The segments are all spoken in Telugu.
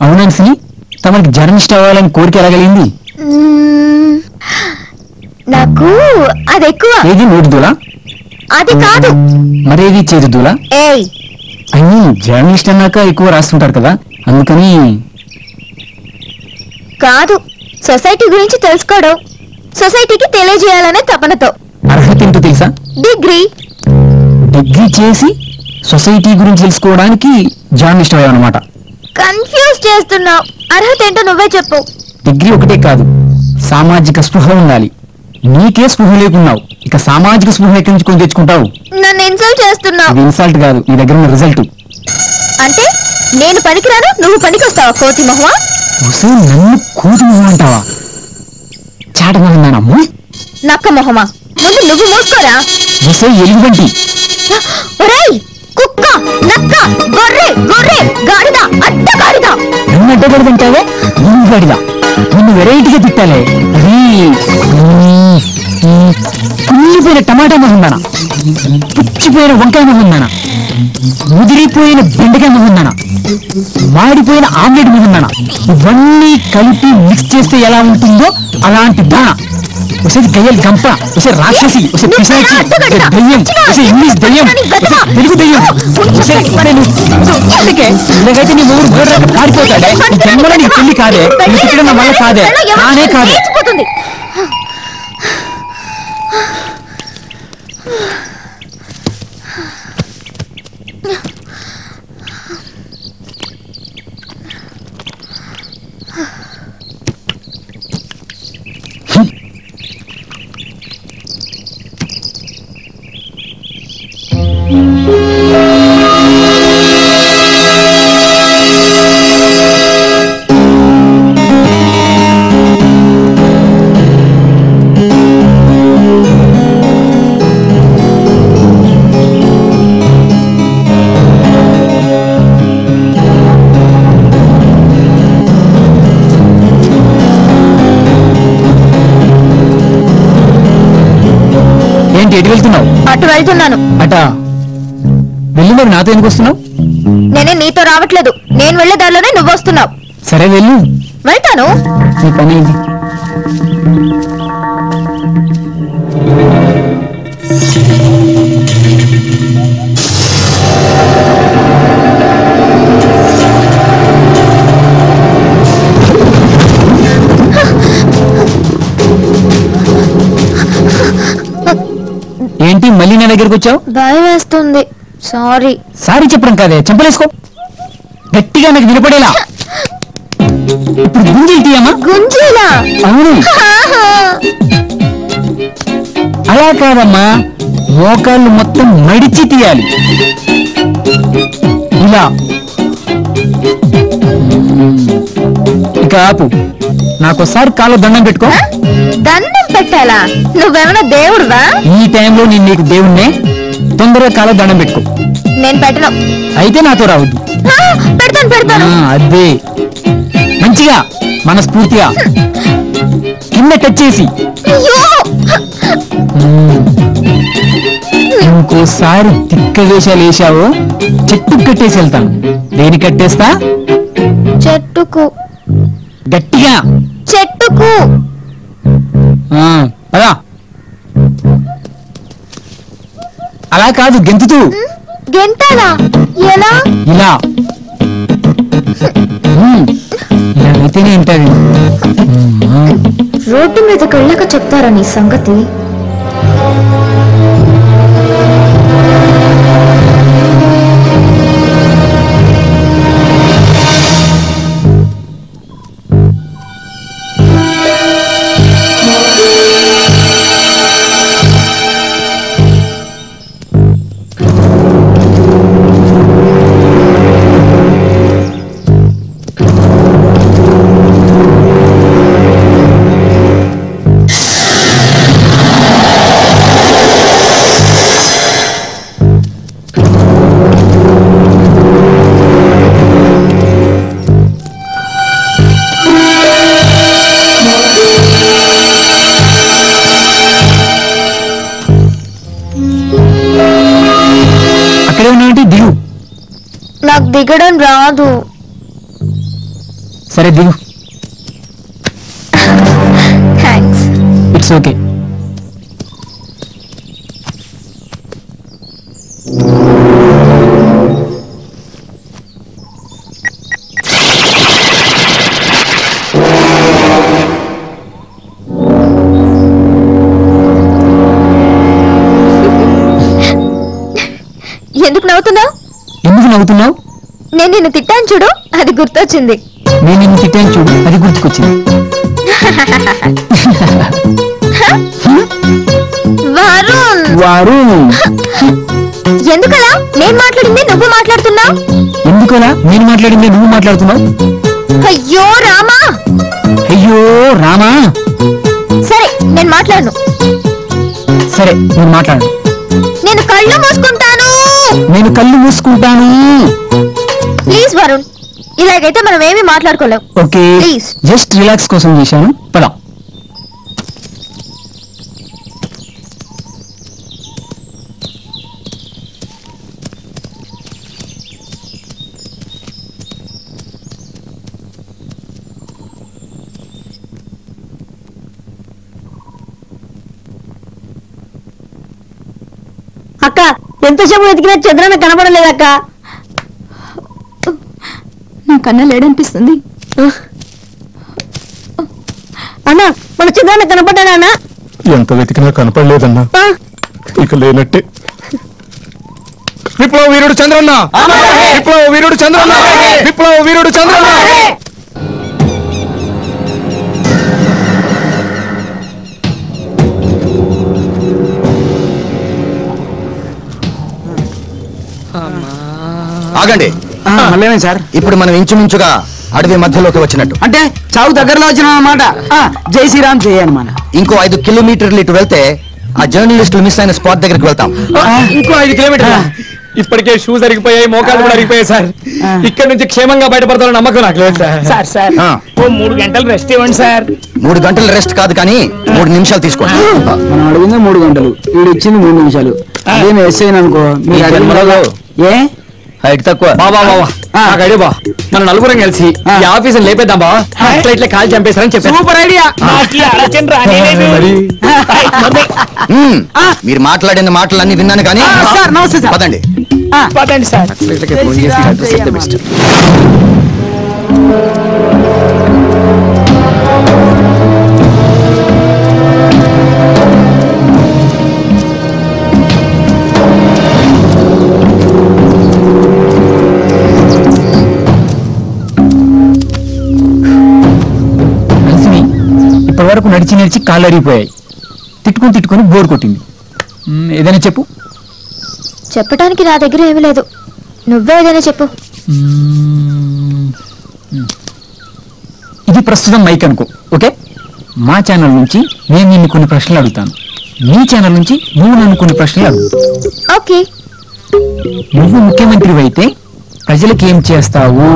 అవునండి, తమకి జర్నలిస్ట్ అవ్వాలని కోరిక ఎలాగలిగింది? నాకు అది ఎక్కువ. ఏది నోటిదూలా? అది కాదు. మరేది చేతుదూలా? అని జర్నలిస్ట్ అన్నాక ఎక్కువ రాస్తుంటారు కదా, అందుకని. కాదు, సొసైటీ గురించి తెలుసుకోవడం, సొసైటీకి తెలియజేయాలనే తపనతో. అర్హత ఏంటో తెలుసా? డిగ్రీ చేసి సొసైటీ గురించి తెలుసుకోవడానికి జర్నలిస్ట్ అయ్యావన్నమాట. కన్ఫ్యూజ్ చేస్తున్నావు. అర్హత ఏంటో నువ్వే చెప్పు. డిగ్రీ ఒకటే కాదు, సామాజిక స్పృహ ఉండాలి. నీకే స్పృహ లేకున్నావు, ఇక సామాజిక స్పృహ ఎక్కడి నుంచి కొని తెచ్చుకుంటావు? నన్ను ఇన్సల్ట్ చేస్తున్నావు. ఇన్సల్ట్ కాదు, నీ దగ్గర ఉన్న రిజల్ట్. అంటే నేను పనికిరాను, నువ్వు పనికొస్తావా కోతి మొహమా? నన్ను కోతి మొహం అంటావా? చాట మొహన్నానమ్మ, నక్క మొహమా. ముందు నువ్వు మూసుకోరా. ఎలుగుబంటి. ఒరేయ్, కుక్క, నక్క, గొర్రె, గొర్రె, గాడిద, అడ్డ గాడిద. నన్ను అడ్డగాడిదంటావే? నువ్వు గాడిద. నిన్ను వెరైటీగా తిట్టాలే. అది కుళ్ళిపోయిన టమాటా మొహందానా, పుచ్చిపోయిన వంకాయ మొహందానా, ముదిరిపోయిన బెండకాయ మొహందానా, మాడిపోయిన ఆమ్లెట్ మొహందానా, ఇవన్నీ కలిపి మిక్స్ చేస్తే ఎలా ఉంటుందో అలాంటి దానా. ఒకసారి గయ్యలు గంప, ఒకసారి రాక్షసి, ఒకసారి పిశాచి, దయ్యం, ఒకసారి ఇంగ్లీష్ దయ్యం, తెలుగు దయ్యం. ఇలాగైతే నీ ఊరు గోడరాక పారిపోతాడే. ఈ జన్మలో నీకు పెళ్లి కాదే, నీ తిట్టడం నా వల్ల కాదే, కానే కాదే. ఎటు వెళ్తున్నావు? అటు వెళ్తున్నాను. అటా వెళ్ళి మరి నాతో ఎందుకు వస్తున్నావు? నేనే నీతో రావట్లేదు, నేను వెళ్లే దారిలోనే నువ్వు వస్తున్నావు. సరే వెళ్ళు. వెళ్తాను. నీ పని ఏంటి? ఏంటి మళ్ళీ నా దగ్గరికి వచ్చావు? భయం వేస్తుంది. సారీ. సారీ చెప్పడం కాదే, చెంపలేసుకో గట్టిగా, నాకు వినపడేలా. ఇప్పుడు గుంజీలు తీయమ్మా. గుంజీలా? అవును. అలా కాదమ్మా, మోకాళ్ళు మొత్తం మడిచి తీయాలి. ఇలా. ఇక ఆపు, నాకోసారి కాళ్ళు దండం పెట్టుకో. దండం పెట్టాలా? నువ్వేమన్నా దేవుడువా? ఈ టైంలో నేను నీకు దేవుణ్ణే. తొందరగా కాళ్ళు దండం పెట్టుకో. నేను పెట్టను. అయితే నాతో రావద్దు. పెడతాను పెడతాను. అదే మంచిగా మనస్ఫూర్తిగా కింద టచ్ చేసి. ఇంకోసారి తిక్క వేషాలు వేసావో చెట్టుకు కట్టేసి వెళ్తాను. దేని కట్టేస్తా? చెట్టుకు. గట్టిగా. చెట్టుకు. అలా అలా కాదు, గెంతుతూ. గెంతాలా? ఎలా? ఇలా. ఇలాగైతేనే ఉంటుంది. రోడ్డు మీద కళ్ళక చెప్తారా నీ సంగతి? నాకు దిగడం రాదు. సరే దిగు. థ్యాంక్స్. It's okay. ఎందుకు నవ్వుతున్నావు? ఎందుకు నవ్వుతున్నావు? నేను నిన్ను తిట్టాను చూడు, అది గుర్తొచ్చింది. నేను నిన్ను తిట్టాను చూడు, అది గుర్తుకొచ్చింది. వరుణ్, వరుణ్, ఎందుకలా? నేను మాట్లాడింది నువ్వు మాట్లాడుతున్నావు. ఎందుకలా? నేను మాట్లాడింది నువ్వు మాట్లాడుతున్నావు. అయ్యో రామా. అయ్యో రామా. సరే నేను మాట్లాడను. సరే నేను మాట్లాడు. నేను కళ్ళు మూసుకుంటాను. నేను కళ్ళు మూసుకుంటాను. ప్లీజ్ వరుణ్, ఇలాగైతే మనం ఏమీ మాట్లాడుకోలేం. Okay, please. జస్ట్ రిలాక్స్ కోసం చేశాను. పద. అక్క, ఎంతసేపు వెతికినా చంద్రన్న కనపడలేదక్క. నా కన్నా లేడనిపిస్తుంది. అన్నా, మన చంద్రన్న కనపడ్డాడా అన్నా? ఎంత వెతికినా కనపడలేదన్నా. ఇక లేనట్టే. విప్లవ వీరుడు చంద్రన్న, విప్లవ వీరుడు చంద్రన్న, విప్లవ వీరుడు చంద్రన్న. ఆగండి. మళ్ళీ సార్, ఇప్పుడు మనం ఇంచుమించుగా అడవి మధ్యలోకి వచ్చినట్టు. అంటే చావు దగ్గరలో వచ్చిన అన్నమాట. జై శ్రీరామ్ జై హనుమాన్. ఇంకో 5 కిలోమీటర్లు ఇటు వెళ్తే ఆ జర్నలిస్టులు మిస్ అయిన స్పాట్ దగ్గరికి వెళ్తాం. ఇంకో 5 కిలోమీటర్లు. ఇప్పటికే షూస్ అరిగిపోయాయి, మోకాలు కూడా అరిగిపోయాయి సార్. ఇక్కడ నుంచి క్షేమంగా బయటపడతారని నమ్మకం నాకు లేదు సార్. సార్ సార్, ఆ. ఓ 3 గంటలు రెస్ట్ ఇవ్వండి సార్. 3 గంటల రెస్ట్ కాదు కానీ 3 నిమిషాలు తీసుకోండి. మనం అడిగింది 3 గంటలు, వీడు ఇచ్చింది 3 నిమిషాలు. అదే ఎస్ అయిన అనుకో, మీరు అడిగిన ఏ హైట్ తక్కువ. బాబా బాబా నాకు ఐడియా బా, మన నలుగురం కలిసి ఈ ఆఫీసుని లేపేద్దాం బా. ఇట్లా ఇట్లా కాల్ చంపేస్తారని చెప్పారు. Super idea. మీరు మాట్లాడిన మాటలన్నీ విన్నాను కానీ సార్, నమస్తే సార్. పదండి. పదండి సార్. ఇప్పటి వరకు నడిచి నడిచి కాళ్ళు అరిగిపోయాయి. తిట్టుకొని బోర్ కొట్టింది. ఏదైనా చెప్పు. చెప్పడానికి నా దగ్గర ఏమీ లేదు, నువ్వే ఏదైనా చెప్పు. ఇది ప్రస్తుతం మైక్ అనుకో. ఓకే, మా ఛానల్ నుంచి నేను నిన్ను కొన్ని ప్రశ్నలు అడుగుతాను, నీ ఛానల్ నుంచి నువ్వు నన్ను కొన్ని ప్రశ్నలు అడుగు. ఓకే. నువ్వు ముఖ్యమంత్రి అయితే ప్రజలకు ఏం చేస్తావు?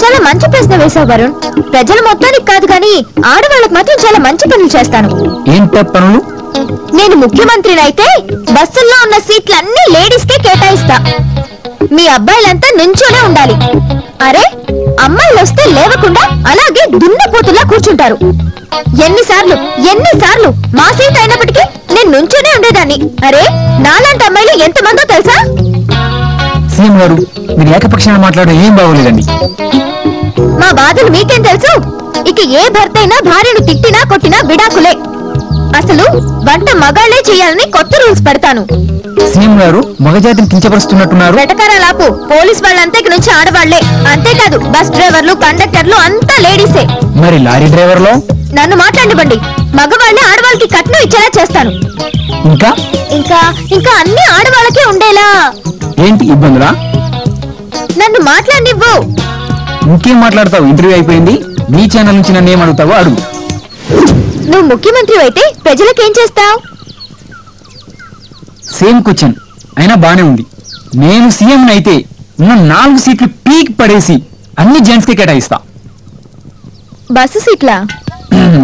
చాలా మంచి ప్రశ్న వేశావు వరుణ్. ప్రజల మొత్తానికి కాదు కానీ ఆడవాళ్ళకి మాత్రం చాలా మంచి పనులు చేస్తాను. ఏంట పనులు? నేను ముఖ్యమంత్రినైతే బస్సుల్లో ఉన్న సీట్లన్నీ లేడీస్ కే కేటాయిస్తా. మీ అబ్బాయిలంతా నుంచోనే ఉండాలి. అరే, అమ్మాయిలు వస్తే లేవకుండా అలాగే దున్నపోతులా కూర్చుంటారు. ఎన్నిసార్లు మా సీట్ అయినప్పటికీ నేను నుంచోనే ఉండేదాన్ని. అరే, నాలాంటి అమ్మాయిలు ఎంతమందో తెలుసా? సీఎం గారు, మీరు ఏకపక్షాన మాట్లాడడం ఏం బాగోలేదండి. మా బాధలు మీకేం తెలుసు? ఇక ఏ భర్త అయినా భార్యను తిట్టినా కొట్టినా విడాకులే. అసలు వంట మగాళ్లే చేయాలని కొత్త రూల్స్ పెడతాను. సీఎం గారు, మగజాతిని కించపరుస్తున్నట్టున్నారు. వెటకారాలాపు. పోలీస్ వాళ్ళంతా ఇక నుంచి ఆడవాళ్లే. అంతేకాదు బస్ డ్రైవర్లు, కండక్టర్లు అంతా లేడీసే. మరి లారీ డ్రైవర్లో? నన్ను మాట్లాడనివ్వండి. మగవాళ్లే ఆడవాళ్ళకి కట్నం ఇచ్చేలా చేస్తాను. ఇంకా ఇంకా ఇంకా అన్ని ఆడవాళ్ళకే ఉండేలా. ఏంటి ఇబ్బందులా? నన్ను మాట్లాడనివ్వు. ఇంకేం మాట్లాడతావు? ఇంటర్వ్యూ అయిపోయింది. నీ ఛానల్ నుంచి నన్ను ఏం అడుగుతావో అడుగు. నువ్వు ముఖ్యమంత్రి అయితే ప్రజలకేం చేస్తావు? సేమ్ క్వశ్చన్ అయినా బానే ఉంది. నేను సీఎం అయితే ఉన్న 4 సీట్లు పీక్ పడేసి అన్ని జెంట్స్ కి కేటాయిస్తా. బస్సు సీట్లా?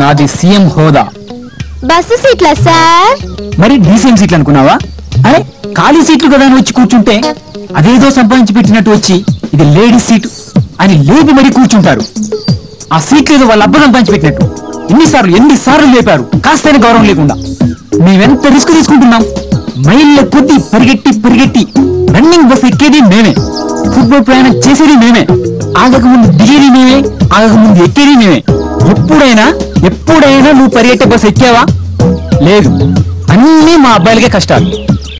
నాది సీఎం హోదా. బస్సు సీట్లా సార్? మరి డీసీఎం సీట్లు అనుకున్నావా? అరే, ఖాళీ సీట్లు కదా అని వచ్చి కూర్చుంటే అదేదో సంపాదించి పెట్టినట్టు వచ్చి ఇది లేడీస్ సీటు అని లేపి మరీ కూర్చుంటారు. ఆ సీట్లు ఏదో వాళ్ళ అబ్బదం పంచిపెట్టినట్టు ఎన్నిసార్లు లేపారు, కాస్తైన గౌరవం లేకుండా. మేమెంత రిస్క్ తీసుకుంటున్నాం. మైళ్ళ కొద్ది పరిగెట్టి రన్నింగ్ బస్ ఎక్కేది మేమే, ఫుట్బాల్ ప్రయాణం చేసేది మేమే, ఆగకముందు దిగేది మేమే, ఆగకముందు ఎక్కేది మేమే. ఎప్పుడైనా నువ్వు పరిగెట్టే బస్ ఎక్కావా? లేదు. అన్నీ మా అబ్బాయిలకే కష్టాలు.